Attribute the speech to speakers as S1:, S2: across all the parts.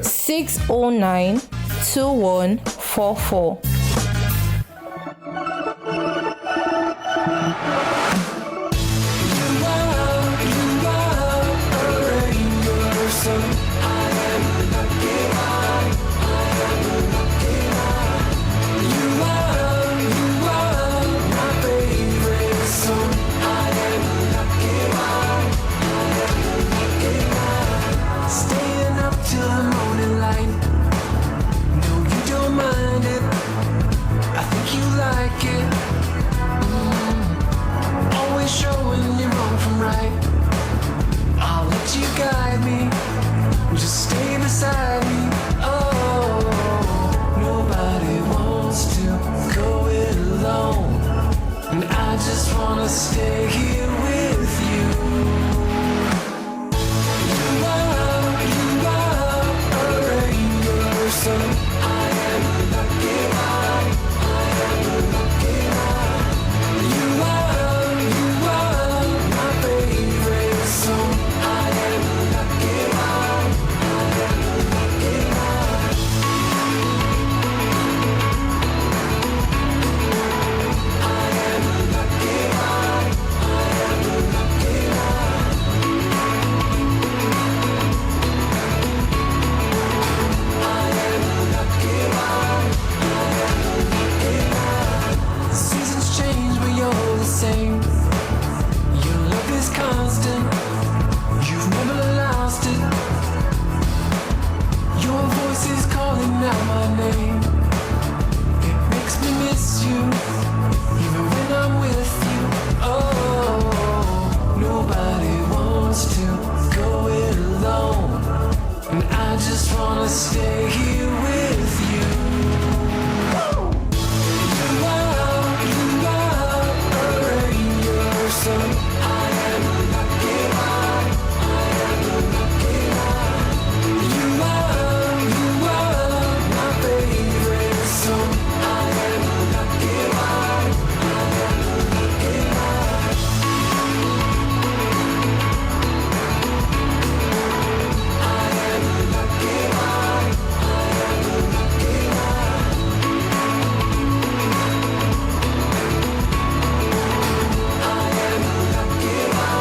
S1: 609 2144.
S2: Stay here with you. You are a rainbow, so I am lucky. I am lucky. You are my favorite song. I am lucky. I am lucky. Stay here with you. You are a rainbow, so I am lucky. I am lucky. You are my favorite song. I am lucky. I am lucky. I am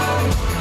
S2: lucky.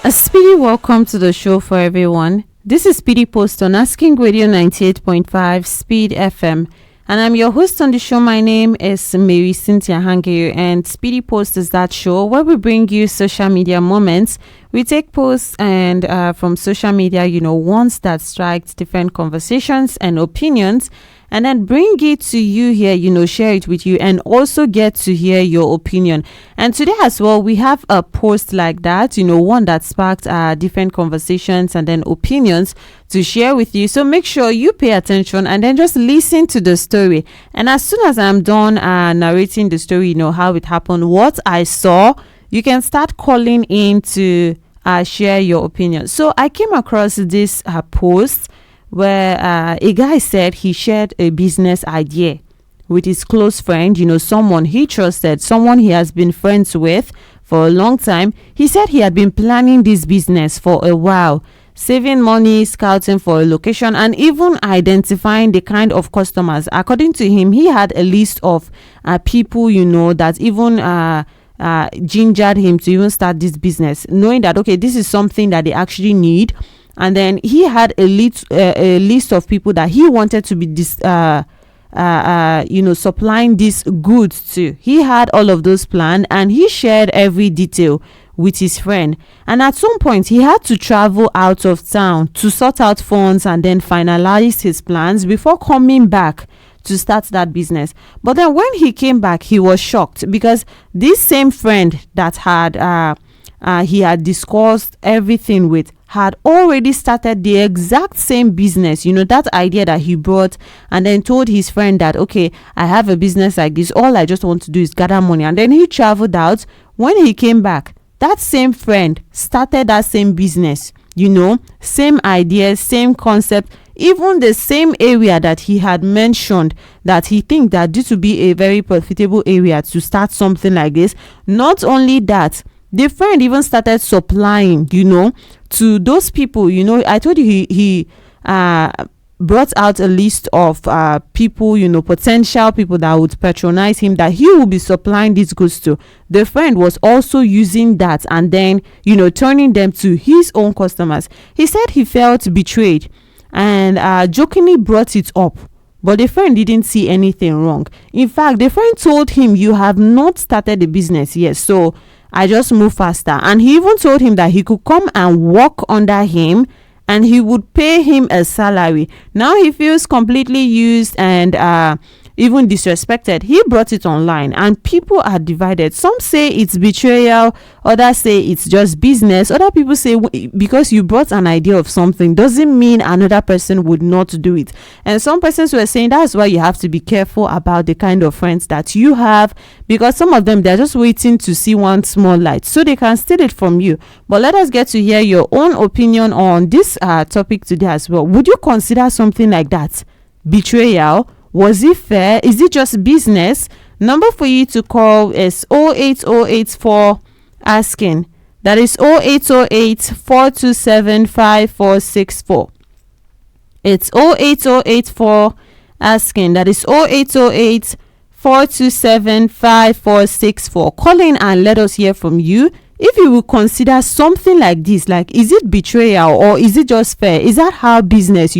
S3: A speedy welcome to the show for everyone. This is SPEEDy Post on Asking Radio 98.5 Speed FM. And I'm your host on the show. My name is Marysyntia Hangeior, and SPEEDy Post is that show where we bring you social media moments. We take posts and from social media, ones that strike different conversations and opinions, and then bring it to you here, share it with you, and also get to hear your opinion. And today as well, we have a post like that, one that sparked different conversations and then opinions to share with you. So make sure you pay attention and then just listen to the story. And as soon as I'm done narrating the story, how it happened, what I saw, you can start calling in to share your opinion. So I came across this post where a guy said he shared a business idea with his close friend, someone he trusted, someone he has been friends with for a long time. He said he had been planning this business for a while, saving money, scouting for a location, and even identifying the kind of customers. According to him, he had a list of people, that even gingered him to even start this business, knowing that, okay, this is something that they actually need. And then he had a list of people that he wanted to be supplying these goods to. He had all of those planned, and he shared every detail with his friend. And at some point, he had to travel out of town to sort out funds and then finalize his plans before coming back to start that business. But then when he came back, he was shocked because this same friend that he had discussed everything with had already started the exact same business, that idea that he brought, and then told his friend that, okay, I have a business like this, all I just want to do is gather money. And then he traveled out. When he came back, that same friend started that same business, same idea, same concept, even the same area that he had mentioned that he think that this would be a very profitable area to start something like this. Not only that, the friend even started supplying, to those people. I told you he brought out a list of people, potential people that would patronize him, that he will be supplying these goods to. The friend was also using that and then, turning them to his own customers. He said he felt betrayed and jokingly brought it up. But the friend didn't see anything wrong. In fact, the friend told him, "You have not started the business yet, so I just move faster." And he even told him that he could come and work under him and he would pay him a salary. Now he feels completely used and even disrespected. He brought it online and people are divided. Some say it's betrayal, others say it's just business. Other people say because you brought an idea of something doesn't mean another person would not do it. And some persons were saying that's why you have to be careful about the kind of friends that you have, because some of them, they're just waiting to see one small light so they can steal it from you. But let us get to hear your own opinion on this topic today as well. Would you consider something like that betrayal? Was it fair? Is it just business? Number for you to call is 08084 asking. That is 0808 427 5464. It's 08084 asking. That is 0808 427 5464. Call in and let us hear from you. If you will consider something like this, like, is it betrayal or is it just fair? Is that how business,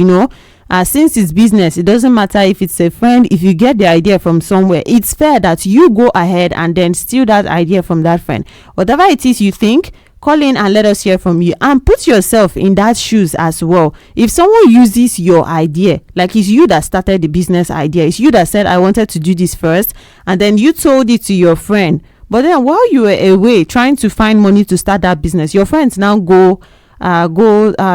S3: since it's business, it doesn't matter if it's a friend. If you get the idea from somewhere, it's fair that you go ahead and then steal that idea from that friend. Whatever it is you think, call in and let us hear from you and put yourself in that shoes as well. If someone uses your idea, like it's you that started the business idea, it's you that said, "I wanted to do this first," and then you told it to your friend, but then while you were away trying to find money to start that business, your friends now go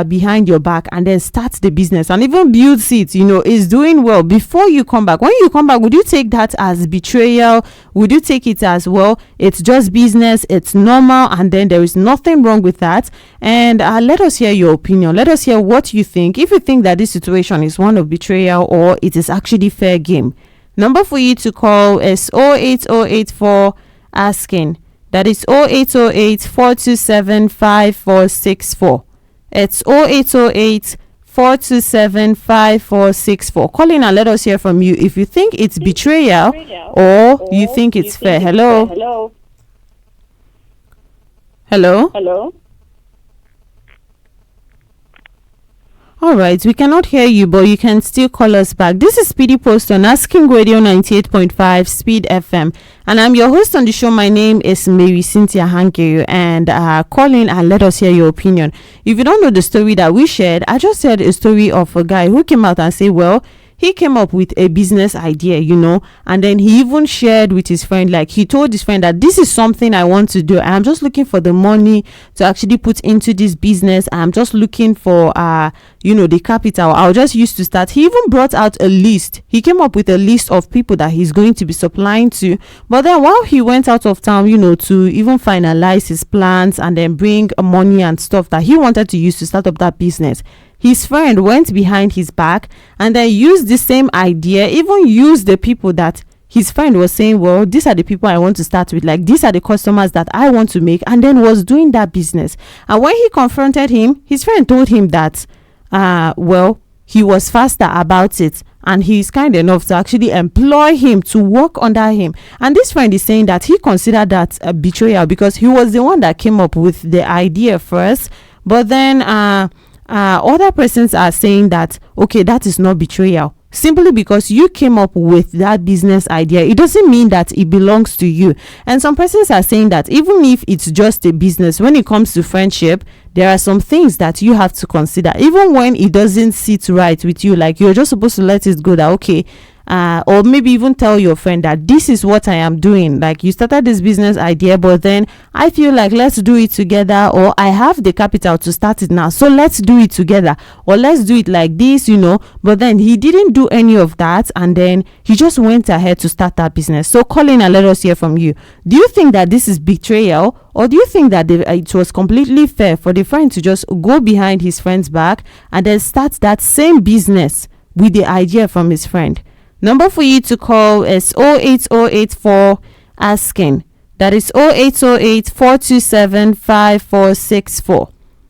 S3: behind your back and then start the business and even builds it, is doing well before you come back. When you come back, would you take that as betrayal? Would you take it as, well, it's just business, it's normal, and then there is nothing wrong with that? And let us hear your opinion. Let us hear what you think. If you think that this situation is one of betrayal or it is actually fair game. Number for you to call is 08084 asking. That is 0808 427 5464. It's 0808 427 5464. Call in and let us hear from you if you think it's betrayal or you think it's fair. Hello? Hello? All right, we cannot hear you, but you can still call us back. This is Speedy Post on Asking Radio 98.5 Speed FM, and I'm your host on the show. My name is Marysyntia Hangeior, and call in and let us hear your opinion. If you don't know the story that we shared, I just said a story of a guy who came out and said, well, he came up with a business idea, and then he even shared with his friend, like he told his friend that this is something I want to do. I'm just looking for the money to actually put into this business. I'm just looking for, the capital I'll just use to start. He even brought out a list. He came up with a list of people that he's going to be supplying to. But then while he went out of town, to even finalize his plans and then bring money and stuff that he wanted to use to start up that business, his friend went behind his back and then used the same idea, even used the people that his friend was saying, well, these are the people I want to start with, like these are the customers that I want to make, and then was doing that business. And when he confronted him, his friend told him that he was faster about it and he's kind enough to actually employ him to work under him. And this friend is saying that he considered that a betrayal because he was the one that came up with the idea first, but then other persons are saying that, okay, that is not betrayal. Simply because you came up with that business idea, it doesn't mean that it belongs to you. And some persons are saying that even if it's just a business, when it comes to friendship, there are some things that you have to consider. Even when it doesn't sit right with you, like you're just supposed to let it go that, okay, or maybe even tell your friend that this is what I am doing. Like you started this business idea, but then I feel like let's do it together, or I have the capital to start it now, so let's do it together, or let's do it like this, But then he didn't do any of that, and then he just went ahead to start that business. So call in and let us hear from you. Do you think that this is betrayal, or do you think that it was completely fair for the friend to just go behind his friend's back and then start that same business with the idea from his friend? Number for you to call is 08084 asking. That is 0808 427 5464.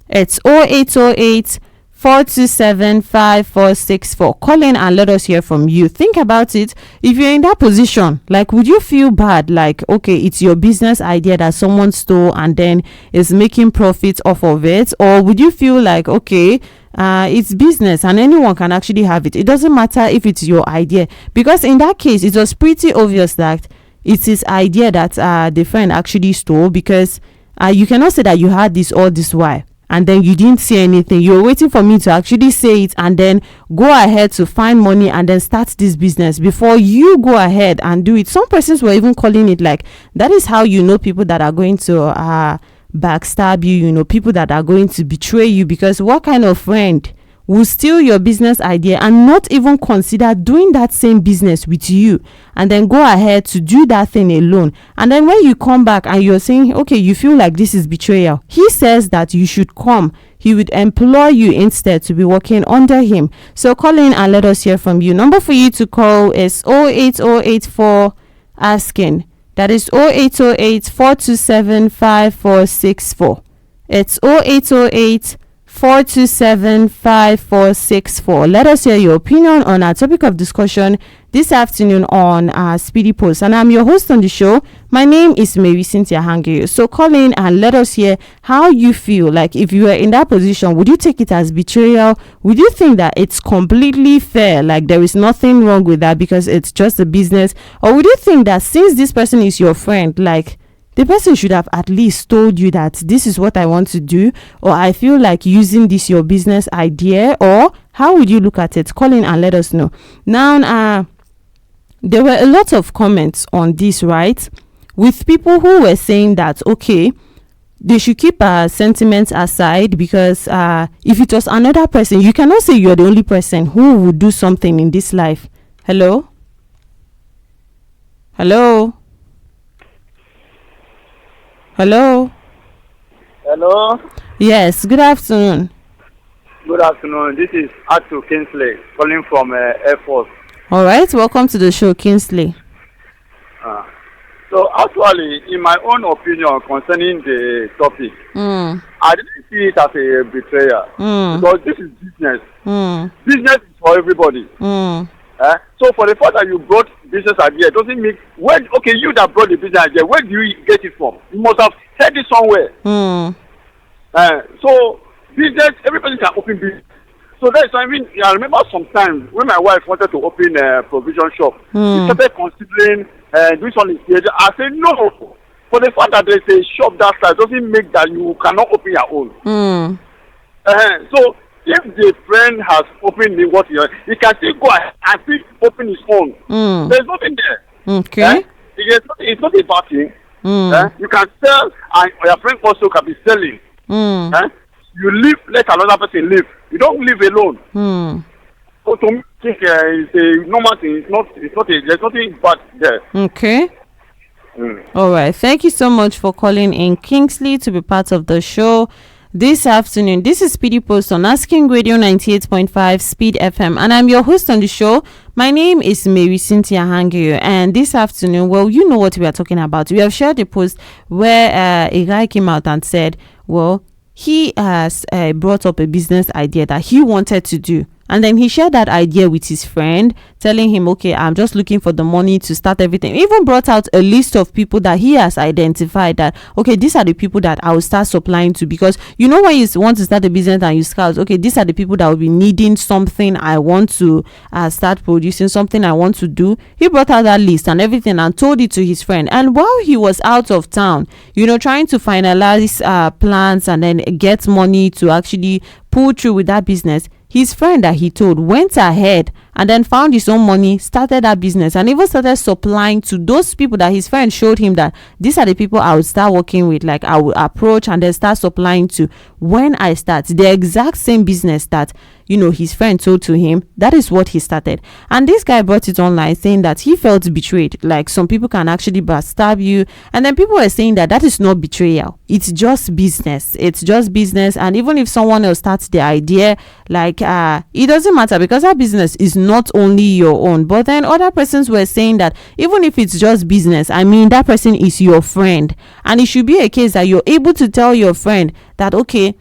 S3: It's 0808 427 5464. Call in and let us hear from you. Think about it. If you're in that position, like, would you feel bad? Like, okay, it's your business idea that someone stole and then is making profits off of it, or would you feel like, okay, it's business and anyone can actually have it? It doesn't matter if it's your idea, because in that case, it was pretty obvious that it's his idea that the friend actually stole, because you cannot say that you had this all this while and then you didn't say anything. You're waiting for me to actually say it and then go ahead to find money and then start this business before you go ahead and do it. Some persons were even calling it like, that is how you know people that are going to backstab you, you know, people that are going to betray you. Because what kind of friend will steal your business idea and not even consider doing that same business with you, and then go ahead to do that thing alone? And then when you come back and you're saying, okay, you feel like this is betrayal, he says that you should come, he would employ you instead to be working under him. So call in and let us hear from you. Number for you to call is 08084 asking. That is 0808 427 5464. It's 0808 427 5464. Let us hear your opinion on our topic of discussion this afternoon on Speedy Post. And I'm your host on the show. My name is Marysyntia Hangeior. So call in and let us hear how you feel. Like, if you are in that position, would you take it as betrayal? Would you think that it's completely fair, like there is nothing wrong with that because it's just a business? Or would you think that since this person is your friend, like, the person should have at least told you that this is what I want to do, or I feel like using this your business idea? Or how would you look at it? Call in and let us know. Now, there were a lot of comments on this, right? With people who were saying that, okay, they should keep sentiments aside, because if it was another person, you cannot say you're the only person who would do something in this life. Hello? Hello? Hello?
S1: Hello.
S3: Yes, good afternoon.
S1: Good afternoon. This is Atu Kingsley calling from Air Force.
S3: All right, welcome to the show, Kingsley.
S1: So actually, in my own opinion concerning the topic, I didn't see it as a betrayal, because this is business. Business is for everybody. So for the fact that you brought business idea doesn't mean, when, okay, you that brought the business idea, where do you get it from? You must have heard it somewhere. So business, everybody can open business. So that's, I mean, I remember sometimes when my wife wanted to open a provision shop, she started considering doing something. I said no. For the fact that there's a shop that size doesn't make that you cannot open your own. So if the friend has opened what he can still go ahead and still open his own. There's nothing there.
S3: Okay.
S1: It's not a bad thing. You can sell, and your friend also can be selling. You live, let another person live. You don't live alone. So to me, I think it's a normal thing. There's nothing bad there.
S3: Okay. All right. Thank you so much for calling in, Kingsley, to be part of the show this afternoon. This is Speedy Post on Asking Radio 98.5 Speed FM, and I'm your host on the show. My name is Marysyntia Hangeior, and this afternoon, well, you know what we are talking about. We have shared a post where a guy came out and said, well, he has brought up a business idea that he wanted to do. And then he shared that idea with his friend, telling him, okay, I'm just looking for the money to start everything. He even brought out a list of people that he has identified that, okay, these are the people that I will start supplying to. Because you know, when you want to start a business and you scout, okay, these are the people that will be needing something I want to start producing, something I want to do. He brought out that list and everything and told it to his friend. And while he was out of town, you know, trying to finalize plans and then get money to actually pull through with that business, his friend that he told went ahead and then found his own money, started that business, and even started supplying to those people that his friend showed him that these are the people I would start working with, like I would approach and then start supplying to when I start the exact same business that, you know, his friend told to him. That is what he started. And this guy brought it online saying that he felt betrayed, like some people can actually backstab you, and then people were saying that is not betrayal, it's just business. And even if someone else starts the idea, like it doesn't matter, because that business is not only your own. But then other persons were saying that even if it's just business, I mean, that person is your friend, and it should be a case that you're able to tell your friend that, okay,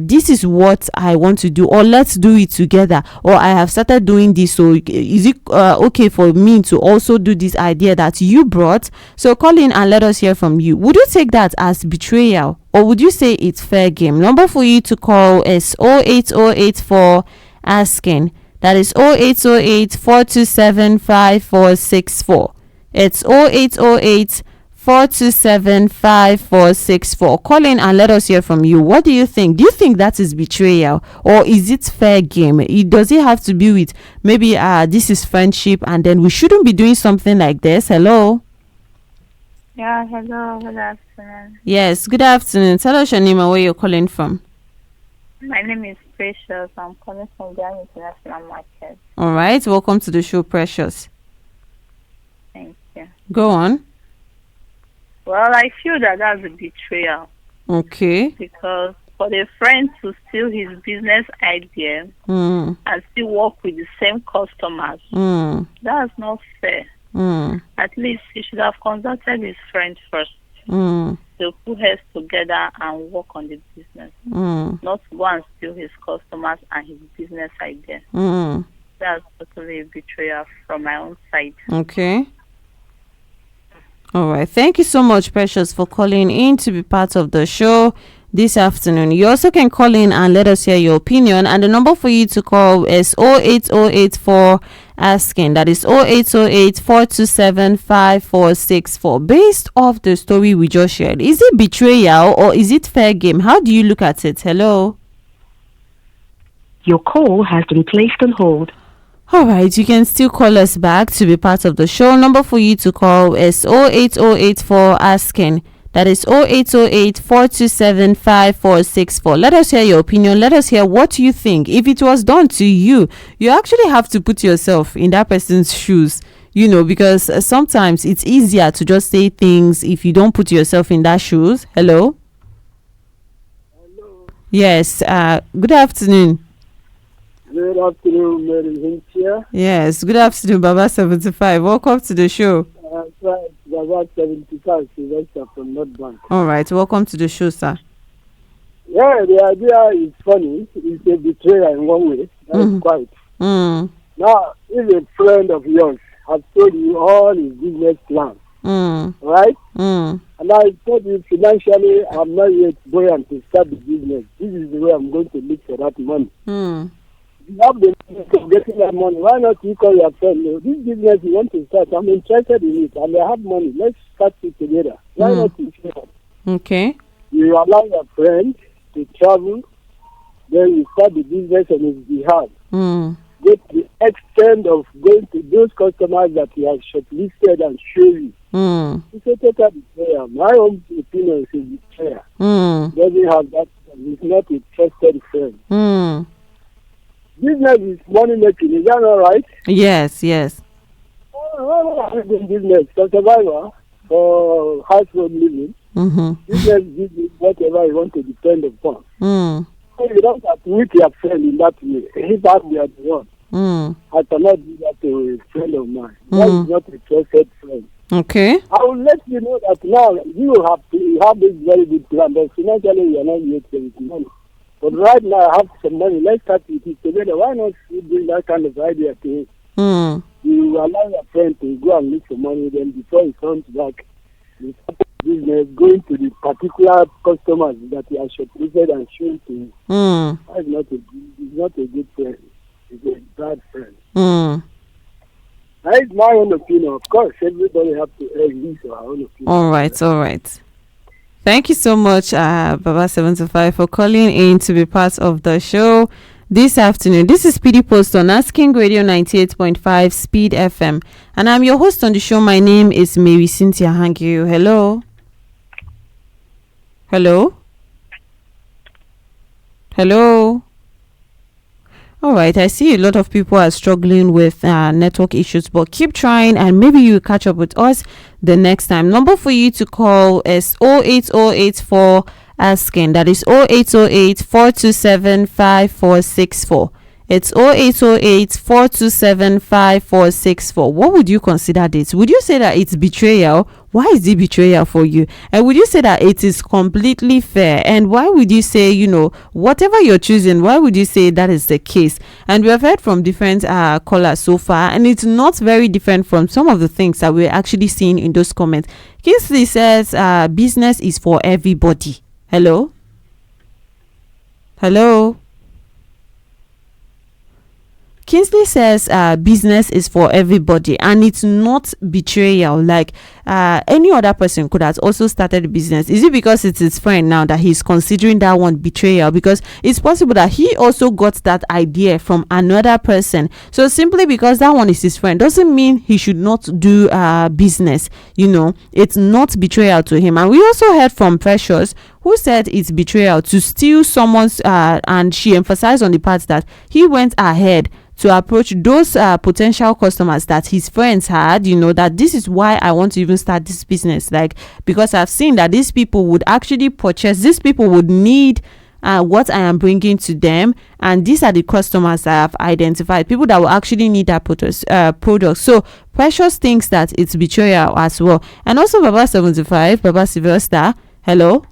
S3: this is what I want to do, or let's do it together, or I have started doing this, so is it okay for me to also do this idea that you brought? So call in and let us hear from you. Would you take that as betrayal, or would you say it's fair game? Number for you to call is 08084 asking. That is 0808 427 5464. It's 0808 427 5464. Call in and let us hear from you. What do you think? Do you think that is betrayal, or is it fair game? Does it have to be with maybe this is friendship and then we shouldn't be doing something like this? Hello?
S4: Yeah, hello, good afternoon.
S3: Yes, good afternoon. Tell us your name and where you're calling from.
S4: My name is Precious. I'm calling from the International Market.
S3: All right, welcome to the show, Precious.
S4: Thank you.
S3: Go on.
S4: Well, I feel that that's a betrayal
S3: Okay.
S4: because for the friend to steal his business idea and still work with the same customers, that's not fair. At least he should have consulted his friend first. They'll put heads together and work on the business, not go and steal his customers and his business idea. That's totally a betrayal from my own side.
S3: Okay. All right. Thank you so much, Precious, for calling in to be part of the show this afternoon. You also can call in and let us hear your opinion. And the number for you to call is 08084 asking. That is 0808 427 5464. Based off the story we just shared, is it betrayal or is it fair game? How do you look at it? Hello?
S5: Your call has been placed on hold.
S3: All right, you can still call us back to be part of the show. Number for you to call is 08084 asking. That is 0808 427 5464. Let us hear your opinion. Let us hear what you think. If it was done to you, you actually have to put yourself in that person's shoes, because sometimes it's easier to just say things if you don't put yourself in that shoes. Hello?
S1: Hello.
S3: Yes, good afternoon.
S1: Good afternoon, Marysyntia.
S3: Yes, good afternoon, Baba 75. Welcome to the show.
S1: Right, about 75, Sylvester from North Bank.
S3: All right, welcome to the show, sir.
S1: Yeah, the idea is funny. It's a betrayal in one way. That's quite. Now, if a friend of yours has told you all his business plans, right? And I told you financially, I'm not yet buoyant to start the business. This is the way I'm going to look for that money. You have the means of getting that money. Why not you call your friend? This business you want to start, I'm interested in it, and I have money. Let's start it together. Why not you share?
S3: Okay.
S1: You allow your friend to travel, then you start the business on his behalf. Get the extent of going to those customers that you have shortlisted and show you. It's a total betrayal. My own opinion is a betrayal. Doesn't have that. It's not a trusted friend. Business is money making. Is that all right?
S3: Yes, yes.
S1: Business for survival, for household living. Business gives whatever you want to depend upon. So you don't have to meet your friend in that way. If that we are the one, I cannot do that to a friend of mine. That is not a trusted friend.
S3: Okay.
S1: I will let you know that now you have this very good plan, but financially you are not yet with money. But right now I have some money. Let's start with it together. Why not you bring that kind of idea to him? You allow your friend to go and look for money, then before he comes back, you start business going to the particular customers that you are shortlisted and shown to him. That's not a good friend. It's a bad friend. That is my own opinion. Of course, everybody has to have his or her own opinion.
S3: All right. Thank you so much, Baba 75, for calling in to be part of the show this afternoon. This is Speedy Post on Asking Radio 98.5 Speed FM. And I'm your host on the show. My name is Marysyntia Hangeior. Hello? Hello? All right, I see a lot of people are struggling with network issues, but keep trying and maybe you catch up with us the next time. Number for you to call is 08084 asking. That is 0808 427 5464. It's 0808-427-5464. What would you consider this? Would you say that it's betrayal? Why is it betrayal for you? And would you say that it is completely fair? And why would you say, whatever you're choosing, why would you say that is the case? And we have heard from different callers so far, and it's not very different from some of the things that we're actually seeing in those comments. Kingsley says business is for everybody. Hello? Kingsley says business is for everybody, and it's not betrayal. Like any other person could have also started a business. Is it because it's his friend now that he's considering that one betrayal? Because it's possible that he also got that idea from another person. So simply because that one is his friend doesn't mean he should not do business. It's not betrayal to him. And we also heard from Precious, who said it's betrayal to steal someone's and she emphasized on the part that he went ahead to approach those potential customers that his friends had, that this is why I want to even start this business, because I've seen that these people would actually purchase, these people would need what I am bringing to them, and these are the customers that I have identified, people that will actually need that product. So Precious thinks that it's betrayal as well. And also Baba75, Baba Sylvester, hello.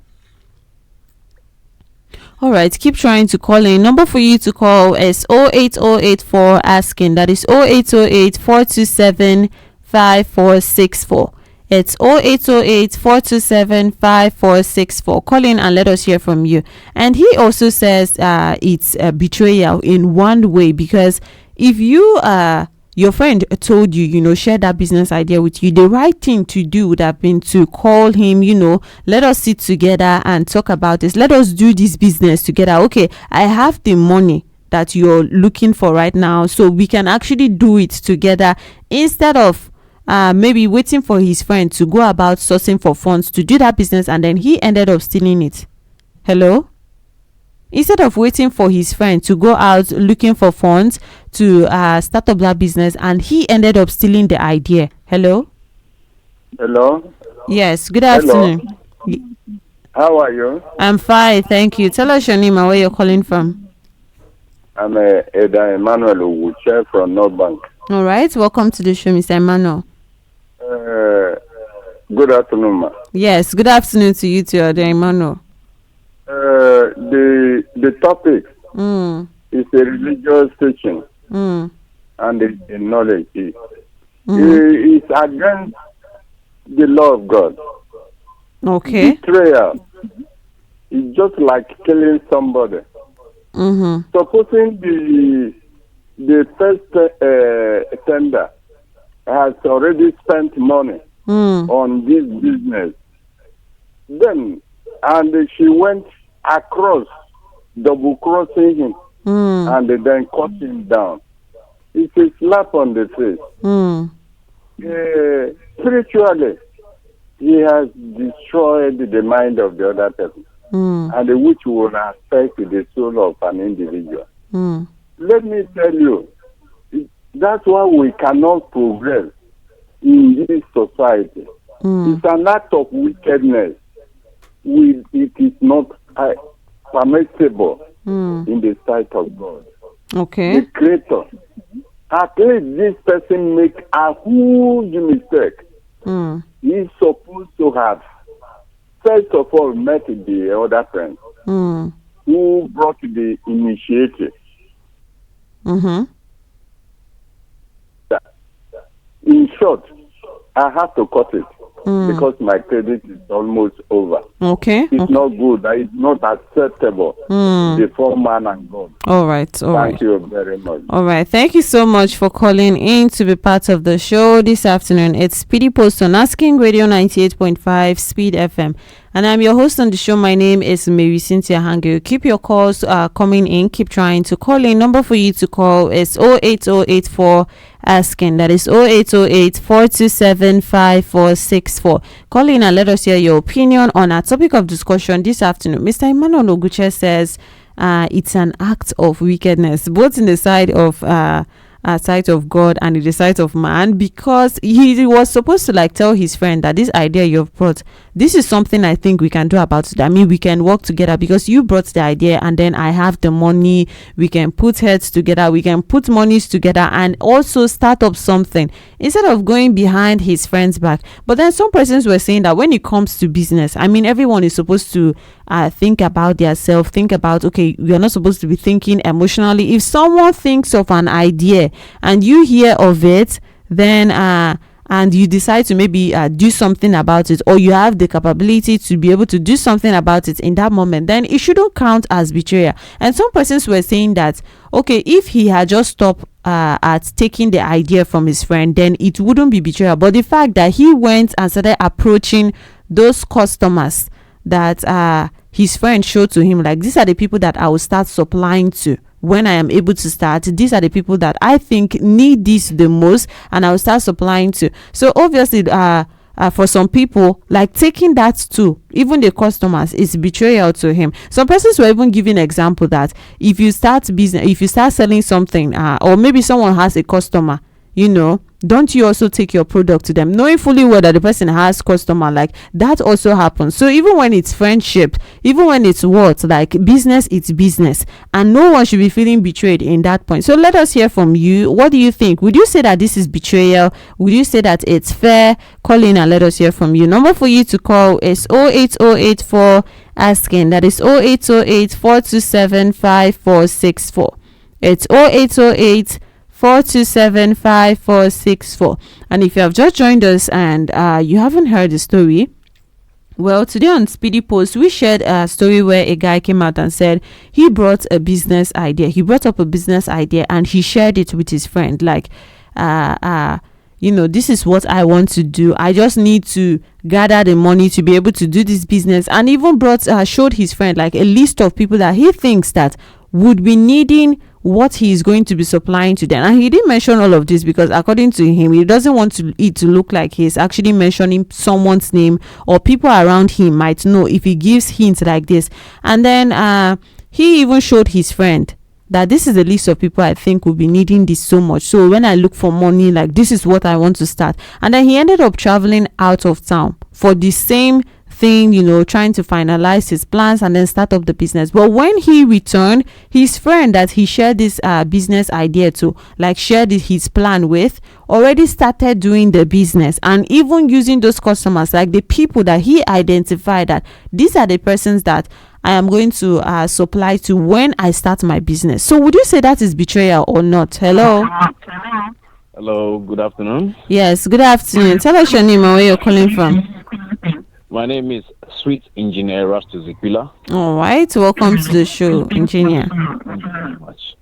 S3: All right, keep trying to call in. Number for you to call is 08084 asking. That is 0808-427-5464. It's 0808-427-5464. Call in and let us hear from you. And he also says it's a betrayal in one way, because if you your friend told you, share that business idea with you, the right thing to do would have been to call him, let us sit together and talk about this. Let us do this business together. Okay, I have the money that you're looking for right now, so we can actually do it together, instead of maybe waiting for his friend to go about sourcing for funds to do that business, and then he ended up stealing it. Hello? Instead of waiting for his friend to go out looking for funds to start up that business, and he ended up stealing the idea. Hello? Yes, good afternoon.
S6: How are you?
S3: I'm fine, thank you. Tell us your name and where you're calling from.
S6: I'm Eda Emmanuel Owuche from North Bank.
S3: All right, welcome to the show, Mr. Emmanuel.
S6: Good afternoon, ma.
S3: Yes, good afternoon to you too, Eda Emmanuel.
S6: The topic is a religious teaching, and the knowledge is against the law of God.
S3: Okay.
S6: Betrayal is just like killing somebody. Supposing the first tender has already spent money on this business, and she went across, double crossing him, and then cut him down. It's a slap on the face. Spiritually, he has destroyed the mind of the other person, and which will affect the soul of an individual. Let me tell you, that's why we cannot progress in this society. It's an act of wickedness. It is not permissible in the sight of God.
S3: Okay.
S6: The Creator. At least this person make a huge mistake. He's supposed to have, first of all, met the other friend who brought the initiative. In short, I have to cut it because my credit is almost over.
S3: Okay.
S6: It's not good. It's not acceptable before man and God.
S3: All right.
S6: Thank you very much.
S3: All right. Thank you so much for calling in to be part of the show this afternoon. It's Speedy Post on Asking Radio 98.5 Speed FM. And I'm your host on the show. My name is Marysyntia Hangeior. Keep your calls coming in. Keep trying to call in. Number for you to call is 08084 asking. That is 0808-427-5464. Call in and let us hear your opinion on our topic of discussion this afternoon. Mr. Emmanuel Oguche says it's an act of wickedness, both in the side of sight of God and in the sight of man, because he was supposed to like tell his friend that this idea you've brought, this is something I think we can do about it. I mean, we can work together because you brought the idea and then I have the money. We can put heads together, we can put monies together and also start up something instead of going behind his friend's back. But then some persons were saying that when it comes to business, I mean, everyone is supposed to think about themselves, think about, okay, we are not supposed to be thinking emotionally. If someone thinks of an idea and you hear of it, then and you decide to maybe do something about it, or you have the capability to be able to do something about it in that moment, then it shouldn't count as betrayal. And some persons were saying that, okay, if he had just stopped at taking the idea from his friend, then it wouldn't be betrayal. But the fact that he went and started approaching those customers that his friend showed to him, like, these are the people that I will start supplying to when I am able to start. These are the people that I think need this the most, and I will start supplying to. So obviously, for some people, like taking that to even the customers is betrayal to him. Some persons were even giving example that if you start business, if you start selling something, or maybe someone has a customer, you know, don't you also take your product to them, knowing fully well that the person has customer? Like, that also happens. So even when it's friendship, even when it's what, like business, it's business, and no one should be feeling betrayed in that point. So let us hear from you. What do you think? Would you say that this is betrayal? Would you say that it's fair? Call in and let us hear from you. Number for you to call is 08084 asking, that is 0808 427 5464. It's 0808 427 5464. And if you have just joined us and you haven't heard the story, well, today on Speedy Post, we shared a story where a guy came out and said he brought a business idea. He brought up a business idea and he shared it with his friend. Like, you know, this is what I want to do. I just need to gather the money to be able to do this business. And even showed his friend like a list of people that he thinks that would be needing what he is going to be supplying to them. And he didn't mention all of this because according to him, he doesn't want it to look like he's actually mentioning someone's name, or people around him might know if he gives hints like this. And then he even showed his friend that this is a list of people I think will be needing this so much. So when I look for money, like, this is what I want to start. And then he ended up traveling out of town for the same thing, you know, trying to finalize his plans and then start up the business. But when he returned, his friend that he shared this business idea to, like shared his plan with, already started doing the business and even using those customers, like the people that he identified that these are the persons that I am going to supply to when I start my business. So would you say that is betrayal or not? Hello?
S7: Hello, good afternoon.
S3: Yes, good afternoon. Tell us your name and where you're calling from.
S7: My name is Sweet Engineer Rastu Zikila.
S3: All right, welcome to the show, Engineer.
S7: Thank you very much.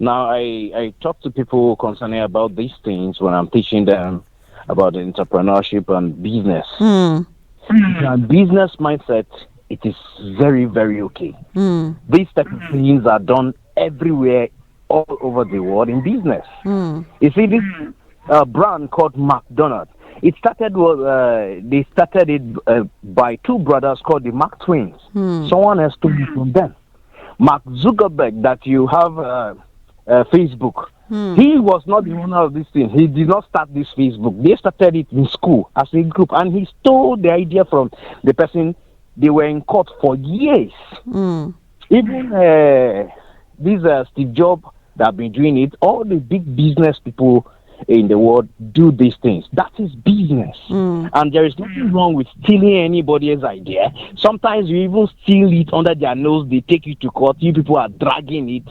S7: Now, I talk to people concerning about these things when I'm teaching them about the entrepreneurship and business. And business mindset, it is very, very okay. These type of things are done everywhere, all over the world in business. You see, this brand called McDonald's, it started they started it by two brothers called the Mark twins. Someone else took it from them. Mark Zuckerberg, that you have Facebook, he was not the owner of this thing. He did not start this Facebook. They started it in school as a group, and he stole the idea from the person. They were in court for years. Even this Steve Jobs that have been doing it, all the big business people in the world do these things. That is business. And there is nothing wrong with stealing anybody's idea. Sometimes you even steal it under their nose. They take you to court. You people are dragging it.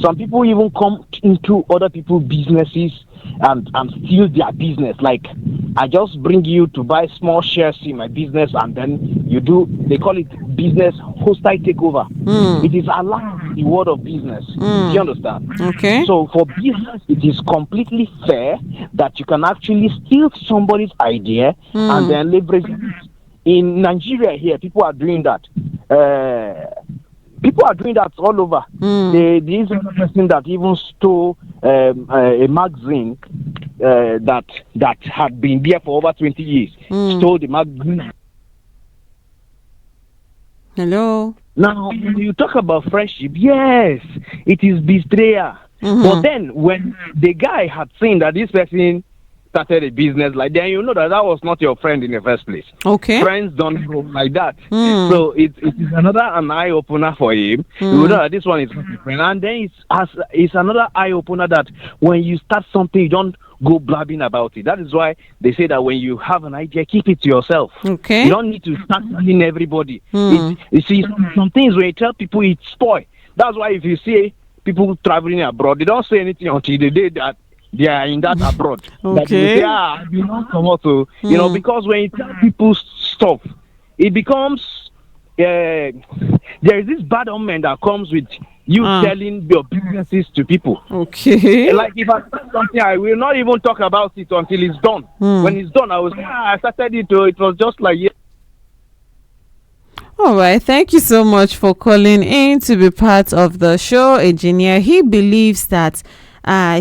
S7: Some people even come into other people's businesses and steal their business. Like, I just bring you to buy small shares in my business, and then you do, they call it business hostile takeover. It is allowed in the world of business. Do you understand?
S3: Okay.
S7: So for business, it is completely fair that you can actually steal somebody's idea and then leverage it. In Nigeria here, people are doing that. People are doing that all over. There is another person that even stole a magazine that had been there for over 20 years. Stole the magazine.
S3: Hello?
S7: Now, when you talk about friendship, yes, it is betrayal. But then when the guy had seen that this person started a business like that, you know that was not your friend in the first place.
S3: Okay.
S7: Friends don't go like that. So it is an eye opener for him. You know that this one is not a friend. And then it's another eye opener that when you start something, you don't go blabbing about it. That is why they say that when you have an idea, keep it to yourself.
S3: Okay.
S7: You don't need to start telling everybody. You see, some things when you tell people, it spoil. That's why if you see people traveling abroad, they don't say anything until the day that they are in that abroad. That they say, I belong somewhere to, you know, because when you tell people stuff, it becomes, there is this bad omen that comes with you telling your businesses to people.
S3: Okay.
S7: Like if I start something, I will not even talk about it until it's done. When it's done, I will say, I started it, it was just like, yeah.
S3: All right, thank you so much for calling in to be part of the show, Engineer. He believes that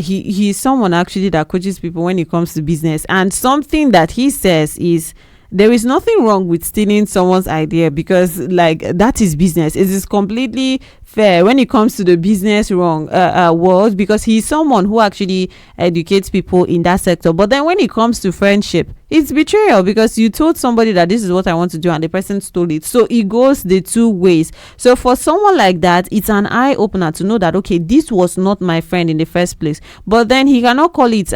S3: he's someone actually that coaches people when it comes to business, and something that he says is there is nothing wrong with stealing someone's idea, because like that is business. It is completely fair when it comes to the business world, because he's someone who actually educates people in that sector. But then when it comes to friendship, it's betrayal, because you told somebody that this is what I want to do and the person stole it. So it goes the two ways. So for someone like that, it's an eye opener to know that, okay, this was not my friend in the first place. But then he cannot call it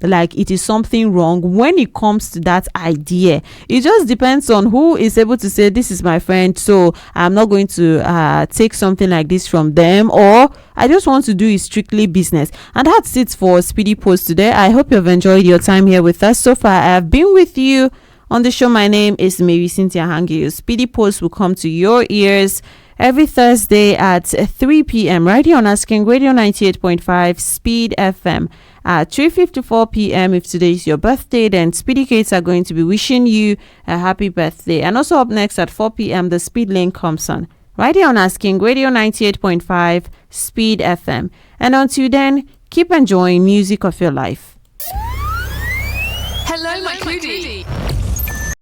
S3: like it is something wrong when it comes to that idea. It just depends on who is able to say, this is my friend, so I'm not going to take something like this from them, or I just want to do it strictly business. And that's it for Speedy Post today. I hope you've enjoyed your time here with us. So far, I have been with you on the show. My name is Marysyntia Hangeior. Speedy Post will come to your ears every Thursday at 3 p.m. right here on Asking Radio 98.5 Speed FM. At 3:54 p.m. if today is your birthday, then Speedy Kates are going to be wishing you a happy birthday. And also up next at 4 p.m. the Speed Link comes on right here on Asking Radio 98.5 Speed FM. And until then, keep enjoying music of your life.
S2: Hello, my Clooney.